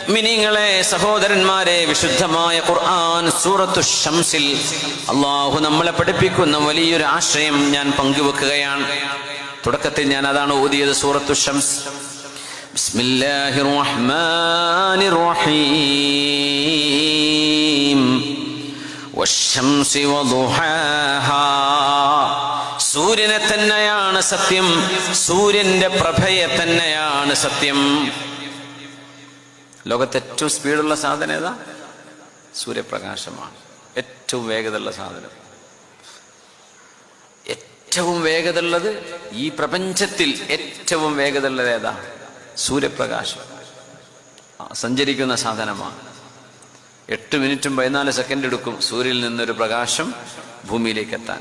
മുഅ്മിനീങ്ങളെ, സഹോദരന്മാരെ, വിശുദ്ധമായ ഖുർആൻ സൂറത്തു ശംസിൽ അല്ലാഹു നമ്മളെ പഠിപ്പിക്കുന്ന വലിയൊരു ആശയം ഞാൻ പങ്കുവെക്കുകയാണ്. തുടക്കത്തിൽ ഞാൻ അതാണ് ഓതിയത്, സൂറത്തു ശംസ്. ബിസ്മില്ലാഹിർ റഹ്മാനിർ റഹീം. വശംസി വദുഹാഹാ. സൂര്യനെ തന്നെയാണ് സത്യം, സൂര്യന്റെ പ്രഭയെ തന്നെയാണ് സത്യം. ലോകത്തെ ഏറ്റവും സ്പീഡുള്ള സാധനം ഏതാ? സൂര്യപ്രകാശമാണ്. ഏറ്റവും വേഗതയുള്ള സാധനം, ഏറ്റവും വേഗതയുള്ളത് ഈ പ്രപഞ്ചത്തിൽ ഏറ്റവും വേഗതയുള്ളത് ഏതാ? സൂര്യപ്രകാശം. സഞ്ചരിക്കുന്ന സാധനമാണ്. 8 മിനിറ്റും 14 സെക്കൻഡ് എടുക്കും സൂര്യനിൽ നിന്നൊരു പ്രകാശം ഭൂമിയിലേക്ക് എത്താൻ.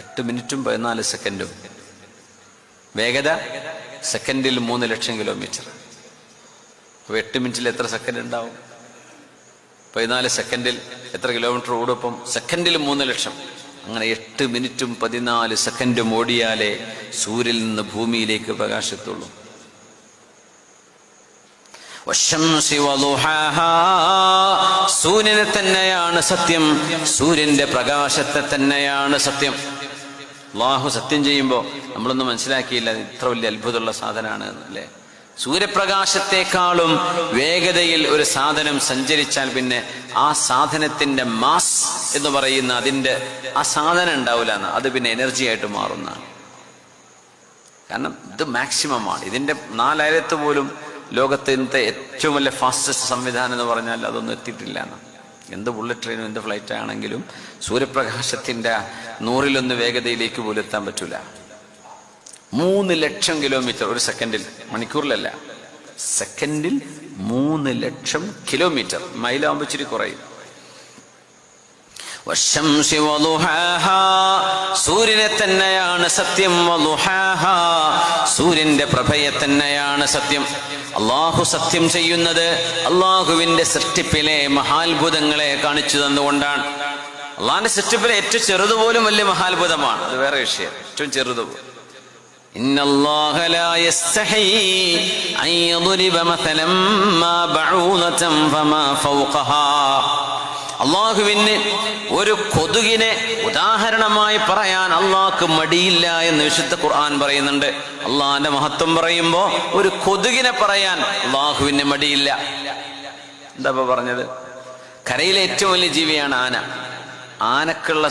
8 മിനിറ്റും 14 സെക്കൻഡും. വേഗത സെക്കൻഡിൽ 3 ലക്ഷം കിലോമീറ്റർ. അപ്പോൾ 8 മിനിറ്റിൽ എത്ര സെക്കൻഡ് ഉണ്ടാവും? 14 സെക്കൻഡിൽ എത്ര കിലോമീറ്റർ ഓടും? സെക്കൻഡിൽ 3 ലക്ഷം. അങ്ങനെ 8 മിനിറ്റും 14 സെക്കൻഡും ഓടിയാലേ സൂര്യനിൽ നിന്ന് ഭൂമിയിലേക്ക് പ്രകാശത്തുള്ളൂ. സൂര്യനെ തന്നെയാണ് സത്യം, സൂര്യന്റെ പ്രകാശത്തെ തന്നെയാണ് സത്യം. അല്ലാഹു സത്യം ചെയ്യുമ്പോൾ നമ്മളൊന്നും മനസ്സിലാക്കിയില്ല ഇത്ര വലിയ അത്ഭുതമുള്ള സാധനമാണ് അല്ലേ. സൂര്യപ്രകാശത്തെക്കാളും വേഗതയിൽ ഒരു സാധനം സഞ്ചരിച്ചാൽ പിന്നെ ആ സാധനത്തിന്റെ മാസ് എന്ന് പറയുന്ന അതിന്റെ ആ സാധനം ഉണ്ടാവില്ല, അത് പിന്നെ എനർജി ആയിട്ട് മാറുന്നതാണ്. കാരണം ഇത് മാക്സിമം ആണ്. ഇതിന്റെ 4/10 പോലും ലോകത്തെ ഏറ്റവും വലിയ ഫാസ്റ്റസ്റ്റ് സംവിധാനം എന്ന് പറഞ്ഞാൽ അതൊന്നും എത്തിയിട്ടില്ല. എന്ത് ബുള്ളറ്റ് ട്രെയിനും എന്ത് ഫ്ലൈറ്റ് ആണെങ്കിലും സൂര്യപ്രകാശത്തിന്റെ 100-1 വേഗതയിലേക്ക് പോലും എത്താൻ പറ്റൂല. 3 ലക്ഷം കിലോമീറ്റർ ഒരു സെക്കൻഡിൽ, മണിക്കൂറിലല്ല, സെക്കൻഡിൽ 3 ലക്ഷം കിലോമീറ്റർ. മൈലാകുമ്പോൾ ഇച്ചിരി കുറയും. സൂര്യനെ തന്നെയാണ് സത്യം, സൂര്യന്റെ പ്രഭയെ തന്നെയാണ് സത്യം. അള്ളാഹു സത്യം ചെയ്യുന്നത് അള്ളാഹുവിന്റെ സൃഷ്ടിപ്പിലെ മഹാത്ഭുതങ്ങളെ കാണിച്ചു തന്നുകൊണ്ടാണ്. അള്ളാഹിന്റെ സൃഷ്ടിപ്പിലെ ഏറ്റവും ചെറുതുപോലും വലിയ മഹാത്ഭുതമാണ്, അത് വേറെ വിഷയം. ഏറ്റവും ചെറുതുപോലും. ഇന്നല്ലാഹ ലാ യസ്തഹീ അൻ യദ്രിബ മസലൻ മാ ബഊദതൻ ഫമാ ഫൗഖഹാ. അള്ളാഹുവിന് ഒരു കൊതുകിനെ ഉദാഹരണമായി പറയാൻ അള്ളാഹ്ക്ക് മടിയില്ല എന്ന് വിശുദ്ധ ഖുർആൻ പറയുന്നുണ്ട്. അള്ളാഹിന്റെ മഹത്വം പറയുമ്പോ ഒരു കൊതുകിനെ പറയാൻ അള്ളാഹുവിന് മടിയില്ല. എന്താ പറഞ്ഞത്? കരയിലെ ഏറ്റവും വലിയ ജീവിയാണ് ആന. ആനക്കുള്ള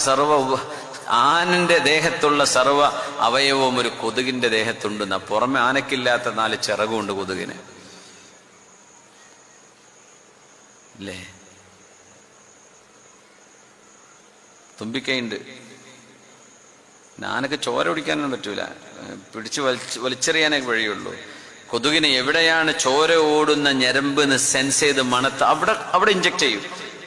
ആനന്റെ ദേഹത്തുള്ള സർവ്വ അവയവവും ഒരു കൊതുകിന്റെ ദേഹത്തുണ്ടെന്ന. പുറമെ ആനക്കില്ലാത്ത 4 ചിറകുണ്ട് കൊതുകിന്, അല്ലേ? തുമ്പിക്കൈണ്ട്. ആനക്ക് ചോര കുടിക്കാനൊന്നും പറ്റൂല, പിടിച്ച് വലിച്ചെറിയാനേ വഴിയുള്ളൂ. കൊതുകിന് എവിടെയാണ് ചോര ഓടുന്ന ഞരമ്പെന്ന് സെൻസ് ചെയ്ത് മണത്ത് അവിടെ ഇഞ്ചക്ട് ചെയ്യും.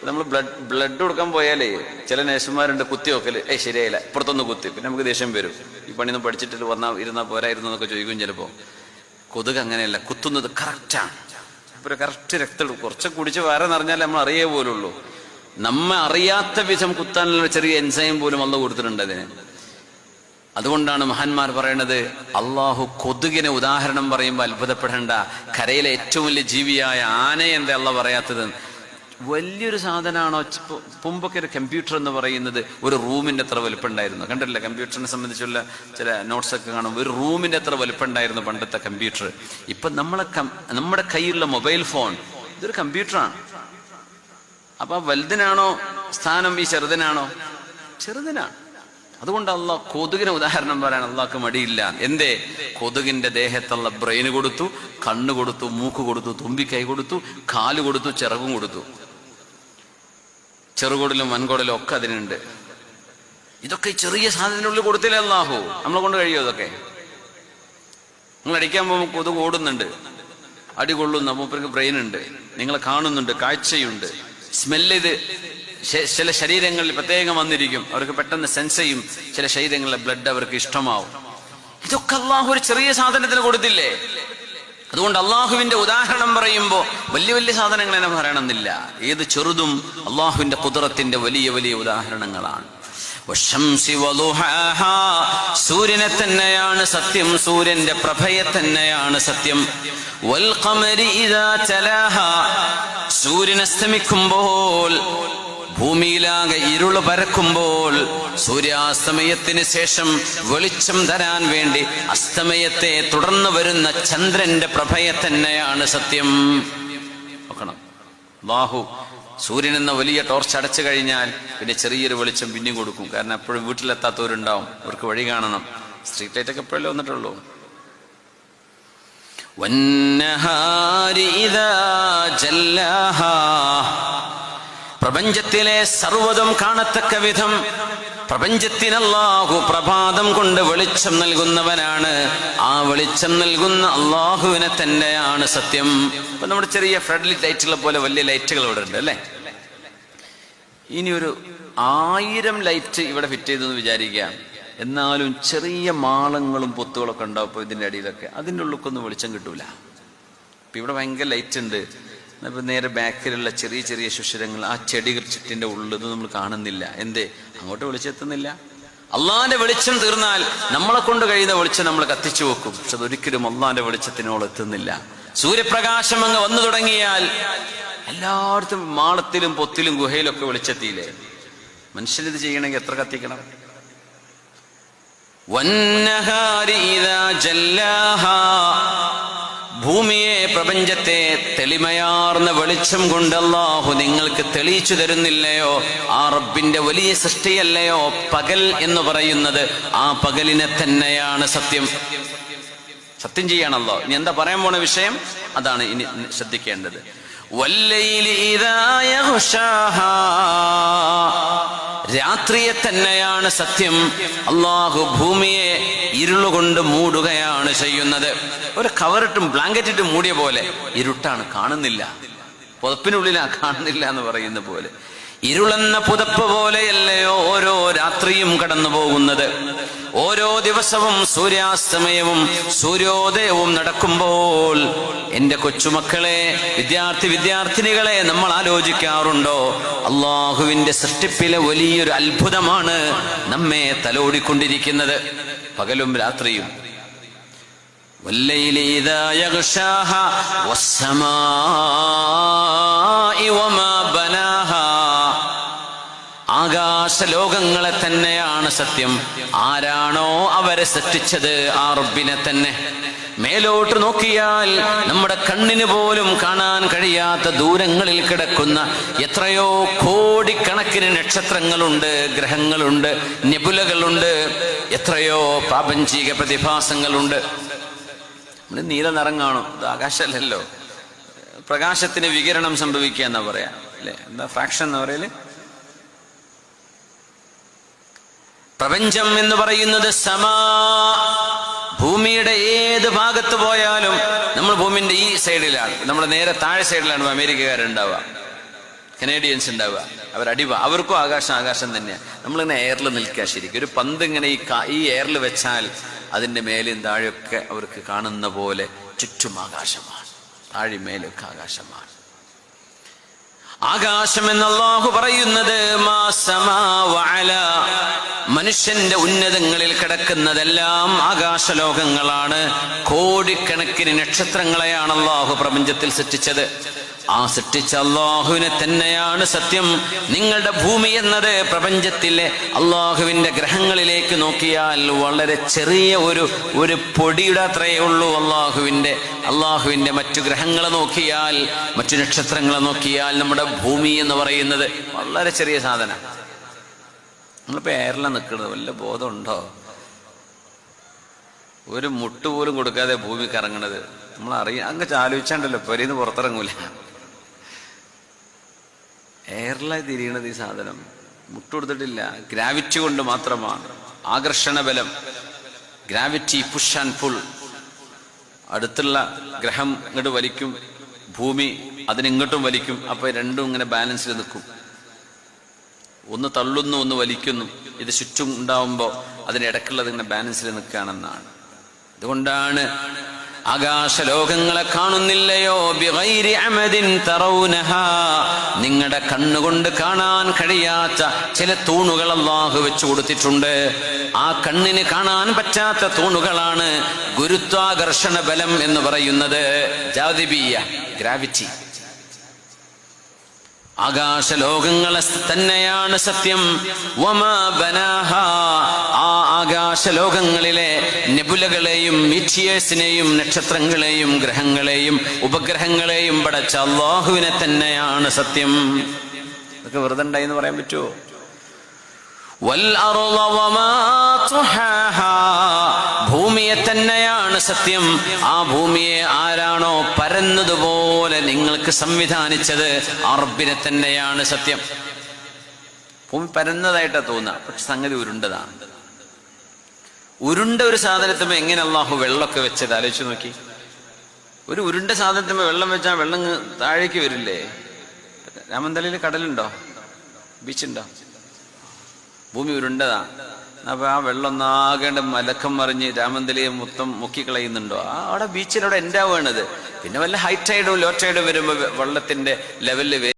നമ്മൾ ബ്ലഡ് കൊടുക്കാൻ പോയാലേ ചില നേഴ്സുമാരുണ്ട് കുത്തി നോക്കല്, ശരിയായില്ല, ഇപ്പുറത്തൊന്ന് കുത്തി. പിന്നെ നമുക്ക് ദേഷ്യം വരും. ഈ പണിയൊന്നും പഠിച്ചിട്ട് ഇരുന്നാ പോരായിരുന്നു എന്നൊക്കെ ചോദിക്കും ചിലപ്പോ. കൊതുക് അങ്ങനെയല്ല, കുത്തുന്നത് കറക്റ്റാണ്. ഇപ്പൊ കറക്റ്റ് രക്തം കുറച്ച് കുടിച്ച് വയറ് നിറഞ്ഞാൽ നമ്മൾ അറിയേ പോലുള്ളൂ. നമ്മെ അറിയാത്ത വിധം കുത്താനുള്ള ചെറിയ എൻസൈം പോലും അള്ളാഹു കൊടുത്തിട്ടുണ്ട് അതിന്. അതുകൊണ്ടാണ് മഹാന്മാർ പറയണത്, അള്ളാഹു കൊതുകിനെ ഉദാഹരണം പറയുമ്പോൾ അത്ഭുതപ്പെടേണ്ട. കരയിലെ ഏറ്റവും വലിയ ജീവിയായ ആനയെ എന്താ അള്ളാഹ് പറയാത്തത്? വലിയൊരു സാധനമാണോ? മുമ്പൊക്കെ ഒരു കമ്പ്യൂട്ടർ എന്ന് പറയുന്നത് ഒരു റൂമിന്റെ അത്ര വലുപ്പം ഉണ്ടായിരുന്നു. കണ്ടിട്ടില്ല? കമ്പ്യൂട്ടറിനെ സംബന്ധിച്ചുള്ള ചില നോട്ട്സ് ഒക്കെ കാണും. ഒരു റൂമിന്റെ അത്ര വലുപ്പം ഉണ്ടായിരുന്നു പണ്ടത്തെ കമ്പ്യൂട്ടർ. ഇപ്പൊ നമ്മുടെ കയ്യിലുള്ള മൊബൈൽ ഫോൺ ഇതൊരു കമ്പ്യൂട്ടറാണ്. അപ്പൊ വലുതിനാണോ സ്ഥാനം ഈ ചെറുതിനാണോ? ചെറുതിനാണ്. അതുകൊണ്ട് അള്ളാഹ് കൊതുകിനെ ഉദാഹരണം പറയാൻ അള്ളാഹ്ക്ക് മടിയില്ല. എന്തേ? കൊതുകിന്റെ ദേഹത്തുള്ള ബ്രെയിന് കൊടുത്തു, കണ്ണ് കൊടുത്തു, മൂക്ക് കൊടുത്തു, തുമ്പിക്കൈ കൊടുത്തു, കാല് കൊടുത്തു, ചിറകും കൊടുത്തു. ചെറുകൊടലും വൻകൊടലും ഒക്കെ അതിനുണ്ട്. ഇതൊക്കെ ചെറിയ സാധനത്തിനുള്ളിൽ കൊടുത്തില്ലേ അള്ളാഹു? നമ്മളെ കൊണ്ട് കഴിയോ ഇതൊക്കെ? നിങ്ങൾ അടിക്കാൻ പോകുമ്പോൾ കൊതുക് ഓടുന്നുണ്ട്, അടി കൊള്ളുന്ന മൂപ്പർക്ക് ബ്രെയിൻ ഉണ്ട്, നിങ്ങളെ കാണുന്നുണ്ട്, കാഴ്ചയുണ്ട്, സ്മെല്ല് ചെയ്ത് ചില ശരീരങ്ങളിൽ പ്രത്യേകം വന്നിരിക്കും, അവർക്ക് പെട്ടെന്ന് സെൻസ് ചെയ്യും. ചില ശരീരങ്ങളിലെ ബ്ലഡ് അവർക്ക് ഇഷ്ടമാവും. ഇതൊക്കെ അള്ളാഹു ഒരു ചെറിയ സാധനത്തിന് കൊടുത്തില്ലേ? അതുകൊണ്ട് അള്ളാഹുവിന്റെ ഉദാഹരണം പറയുമ്പോൾ വലിയ വലിയ സാധനങ്ങൾ തന്നെ പറയണമെന്നില്ല. ഏത് ചെറുതും അള്ളാഹുവിന്റെ ഖുദ്റത്തിന്റെ വലിയ വലിയ ഉദാഹരണങ്ങളാണ്. വശംസി വളുഹാഹാ, സൂര്യനെ തന്നെയാണ് സത്യം, സൂര്യന്റെ പ്രഭയെ തന്നെയാണ് സത്യം. വൽ ഖമരി ഇദാ തലാഹാ, സൂര്യൻ അസ്തമിക്കുമ്പോൾ, ഭൂമിയിലാകെ ഇരുള് പരക്കുമ്പോൾ, സൂര്യാസ്തമയത്തിന് ശേഷം വെളിച്ചം തരാൻ വേണ്ടി അസ്തമയത്തെ തുടർന്ന് വരുന്ന ചന്ദ്രന്റെ പ്രഭയെ തന്നെയാണ് സത്യം. നോക്കണം, അല്ലാഹു സൂര്യൻ എന്ന വലിയ ടോർച്ച് അടച്ചു കഴിഞ്ഞാൽ പിന്നെ ചെറിയൊരു വെളിച്ചം പിന്നെയും കൊടുക്കും. കാരണം എപ്പോഴും വീട്ടിലെത്താത്തവരുണ്ടാവും, അവർക്ക് വഴി കാണണം. സ്ട്രീറ്റ് ലൈറ്റ് ഒക്കെ എപ്പോഴല്ലേ വന്നിട്ടുള്ളൂ. വന്നഹാരി ഇദാ ജല്ലാഹാ, പ്രപഞ്ചത്തിലെ സർവ്വതും കാണത്തക്ക വിധം പ്രപഞ്ചത്തിന് അല്ലാഹു പ്രഭാതം കൊണ്ട് വെളിച്ചം നൽകുന്നവനാണ്. ആ വെളിച്ചം നൽകുന്ന അല്ലാഹുവിനെ തന്നെയാണ് സത്യം. ഇപ്പൊ നമ്മുടെ ചെറിയ ഫ്ലഡ് ലൈറ്റുകളെ പോലെ വലിയ ലൈറ്റുകൾ ഇവിടെ ഉണ്ട് അല്ലേ. ഇനി ഒരു 1000 ലൈറ്റ് ഇവിടെ ഫിറ്റ് ചെയ്തെന്ന് വിചാരിക്കുക. എന്നാലും ചെറിയ മാളങ്ങളും പൊത്തുകളൊക്കെ ഉണ്ടാവും ഇപ്പോൾ ഇതിൻ്റെ അടിയിലൊക്കെ. അതിൻ്റെ ഉള്ളിലേക്കൊന്നും വെളിച്ചം കിട്ടൂല. ഇപ്പം ഇവിടെ ഭയങ്കര ലൈറ്റ് ഉണ്ട്. ഇപ്പം നേരെ ബാക്കിലുള്ള ചെറിയ ചെറിയ സുഷിരങ്ങൾ, ആ ചെടികൾ ചുറ്റിൻ്റെ ഉള്ളിൽ നമ്മൾ കാണുന്നില്ല. എന്തേ? അങ്ങോട്ട് വെളിച്ചെത്തുന്നില്ല. അള്ളാന്റെ വെളിച്ചം തീർന്നാൽ നമ്മളെ കൊണ്ട് കഴിയുന്ന വെളിച്ചം നമ്മൾ കത്തിച്ചു വെക്കും. പക്ഷെ അതൊരിക്കലും അള്ളാന്റെ വെളിച്ചത്തിനോട് എത്തുന്നില്ല. സൂര്യപ്രകാശം അങ്ങ് വന്നു തുടങ്ങിയാൽ എല്ലായിടത്തും മാളത്തിലും പൊത്തിലും ഗുഹയിലൊക്കെ വെളിച്ചെത്തിയില്ലേ. മനുഷ്യനിത് ചെയ്യണമെങ്കിൽ എത്ര കത്തിക്കണം? വന്നഹാരി ഇദാ ജല്ലാഹാ, ഭൂമിയെ, പ്രപഞ്ചത്തെ തെളിമയാർന്ന വെളിച്ചം കൊണ്ട് അല്ലാഹു നിങ്ങൾക്ക് തെളിയിച്ചു തരുന്നില്ലയോ? ആ റബ്ബിന്റെ വലിയ സൃഷ്ടിയല്ലയോ പകൽ എന്ന് പറയുന്നത്? ആ പകലിനെ തന്നെയാണ് സത്യം. സത്യം ചെയ്യാണല്ലോ. ഇനി എന്താ പറയാൻ പോണ വിഷയം? അതാണ് ഇനി ശ്രദ്ധിക്കേണ്ടത്. വല്ലൈലി ഇദാ യഗ്ശാഹാ, രാത്രിയെ തന്നെയാണ് സത്യം. അല്ലാഹു ഭൂമിയെ ഇരുളുകൊണ്ട് മൂടുകയാണ് ചെയ്യുന്നത്. ഒരു കവറിട്ടും ബ്ലാങ്കറ്റിട്ടും മൂടിയ പോലെ ഇരുട്ടാണ്, കാണുന്നില്ല. പുതപ്പിനുള്ളിലാ, കാണുന്നില്ല എന്ന് പറയുന്ന പോലെ. ഇരുളെന്ന പുതപ്പ് പോലെയല്ലയോ ഓരോ രാത്രിയും കടന്നു പോകുന്നത്. ഓരോ ദിവസവും സൂര്യാസ്തമയവും സൂര്യോദയവും നടക്കുമ്പോൾ എന്റെ കൊച്ചുമക്കളെ, വിദ്യാർത്ഥിനികളെ, നമ്മൾ ആലോചിക്കാറുണ്ടോ അള്ളാഹുവിന്റെ സൃഷ്ടിപ്പിലെ വലിയൊരു അത്ഭുതമാണ് നമ്മെ തലോടിക്കൊണ്ടിരിക്കുന്നത് പകലും രാത്രിയും. വല്ലൈലി ഇദാ യഗ്ശാഹാ വസ്സമാഇ വമാ ബനാഹാ, ആകാശലോകങ്ങളെ തന്നെയാണ് സത്യം. ആരാണോ അവരെ സൃഷ്ടിച്ചത്? ആ റബ്ബിനെ തന്നെ. മേലോട്ട് നോക്കിയാൽ നമ്മുടെ കണ്ണിന് പോലും കാണാൻ കഴിയാത്ത ദൂരങ്ങളിൽ കിടക്കുന്ന എത്രയോ കോടിക്കണക്കിന് നക്ഷത്രങ്ങളുണ്ട്, ഗ്രഹങ്ങളുണ്ട്, നെബുലകളുണ്ട്, എത്രയോ പ്രാപഞ്ചിക പ്രതിഭാസങ്ങളുണ്ട്. നമ്മൾ നീല നിറം കാണും, ഇത് ആകാശമല്ലല്ലോ. പ്രകാശത്തിന് വികിരണം സംഭവിക്കുക എന്നാ പറയാ അല്ലെ? എന്താ ഫ്രാക്ഷൻ എന്ന് പറയല്? പ്രപഞ്ചം എന്ന് പറയുന്നത് സമാ, ഭൂമിയുടെ ഏത് ഭാഗത്ത് പോയാലും, നമ്മൾ ഭൂമിന്റെ ഈ സൈഡിലാണ്, നമ്മൾ നേരെ താഴെ സൈഡിലാണ് അമേരിക്കക്കാരുണ്ടാവുക, കനേഡിയൻസ് ഉണ്ടാവുക. അവർക്കും ആകാശം തന്നെയാണ്. നമ്മളിങ്ങനെ എയറിൽ നിൽക്കുക. ശരിക്കും ഒരു പന്ത് ഇങ്ങനെ ഈ എയറിൽ വെച്ചാൽ അതിൻ്റെ മേലും താഴെയൊക്കെ അവർക്ക് കാണുന്ന പോലെ ചുറ്റും ആകാശമാണ്, താഴെ മേലൊക്കെ ആകാശമാണ്. ആകാശം എന്ന് അല്ലാഹു പറയുന്നത് മാ സമാ വഅല, മനുഷ്യന്റെ ഉന്നതങ്ങളിൽ കിടക്കുന്നതെല്ലാം ആകാശലോകങ്ങളാണ്. കോടിക്കണക്കിന് നക്ഷത്രങ്ങളെയാണ് അല്ലാഹു പ്രപഞ്ചത്തിൽ സൃഷ്ടിച്ചത്. ആ സൃഷ്ടിച്ച അല്ലാഹുവിനെ തന്നെയാണ് സത്യം. നിങ്ങളുടെ ഭൂമി എന്നത് പ്രപഞ്ചത്തിലെ അല്ലാഹുവിന്റെ ഗ്രഹങ്ങളിലേക്ക് നോക്കിയാൽ വളരെ ചെറിയ ഒരു പൊടിയുടെ അത്രയേ ഉള്ളൂ. അല്ലാഹുവിന്റെ മറ്റു ഗ്രഹങ്ങളെ നോക്കിയാൽ, മറ്റു നക്ഷത്രങ്ങളെ നോക്കിയാൽ നമ്മുടെ ഭൂമി എന്ന് പറയുന്നത് വളരെ ചെറിയ സാധനം. നമ്മളിപ്പോ എയറിലാണ് നിൽക്കുന്നത്, വല്ല ബോധമുണ്ടോ? ഒരു മുട്ട് പോലും കൊടുക്കാതെ ഭൂമി കറങ്ങണത് നമ്മൾ അങ്ങ് ആലോചിച്ചാണ്ടല്ലോ, പെരേന്ന് പുറത്തിറങ്ങൂല. എയറിലായി തിരിയണത് ഈ സാധനം, മുട്ടുകൊടുത്തിട്ടില്ല. ഗ്രാവിറ്റി കൊണ്ട് മാത്രമാണ്, ആകർഷണ ബലം, ഗ്രാവിറ്റി, പുഷ് ആൻഡ് പുൾ. അടുത്തുള്ള ഗ്രഹം ഇങ്ങോട്ട് വലിക്കും, ഭൂമി അതിനിങ്ങോട്ടും വലിക്കും. അപ്പൊ രണ്ടും ഇങ്ങനെ ബാലൻസിൽ നിൽക്കും. ഒന്ന് തള്ളുന്നു, ഒന്ന് വലിക്കുന്നു. ഇത് ചുറ്റും ഉണ്ടാവുമ്പോൾ അതിനിടക്കുള്ളത് ഇങ്ങനെ ബാലൻസിൽ നിൽക്കുകയാണെന്നാണ്. അതുകൊണ്ടാണ് ആകാശലോകങ്ങളെ കാണുന്നില്ലയോ? ബിഗൈരി അമദിൻ തറൗനഹാ, നിങ്ങളുടെ കണ്ണുകൊണ്ട് കാണാൻ കഴിയാത്ത ചില തൂണുകൾ അല്ലാഹു വെച്ചു കൊടുത്തിട്ടുണ്ട്. ആ കണ്ണിന് കാണാൻ പറ്റാത്ത തൂണുകളാണ് ഗുരുത്വാകർഷണ ബലം എന്ന് പറയുന്നത്. ജാദിബിയ, ഗ്രാവിറ്റി. ആകാശലോകങ്ങളെ തന്നെയാണ് സത്യം. വമാ ബനാഹാ, ആ ആകാശലോകങ്ങളിലെ നെബുലകളെയും മീറ്റിയേഴ്സിനെയും നക്ഷത്രങ്ങളെയും ഗ്രഹങ്ങളെയും ഉപഗ്രഹങ്ങളെയും പടച്ച അല്ലാഹുവിനെ തന്നെയാണ് സത്യം. ഇതൊക്കെ വെറുതെ ഉണ്ടായിന്ന് പറയാൻ പറ്റുമോ? വൽഅർള വമാ തുഹാഹാ, ഭൂമിയെ തന്നെയാണ് സത്യം. ആ ഭൂമിയെ ആരാണോ പരന്നതുപോലെ നിങ്ങൾക്ക് സംവിധാനിച്ചത്, ആ റബ്ബിനെ തന്നെയാണ് സത്യം. ഭൂമി പരന്നതായിട്ടാ തോന്നുക, പക്ഷെ സംഗതി ഉരുണ്ടതാണ്. ഉരുണ്ട ഒരു സാധനത്തുമ്പോ എങ്ങനെ അല്ലാഹു വെള്ളമൊക്കെ വെച്ചത് ആലോചിച്ച് നോക്കി. ഒരു ഉരുണ്ട സാധനത്തുമ്പോ വെള്ളം വെച്ചാൽ വെള്ളം താഴേക്ക് വരില്ലേ? രാമന്തളിയിൽ കടലുണ്ടോ? ബീച്ചുണ്ടോ? ഭൂമി ഉരുണ്ടതാ. അപ്പൊ ആ വെള്ളം ഒന്നാകേണ്ട മലക്കം മറിഞ്ഞ് രാമന്തലിയെ മൊത്തം മുക്കിക്കളയുന്നുണ്ടോ? അവിടെ ബീച്ചിലവിടെ എൻഡാവുകയാണത്. പിന്നെ വല്ല ഹൈ ടൈഡും ലോ ടൈഡും വരുമ്പോ വെള്ളത്തിന്റെ ലെവലിൽ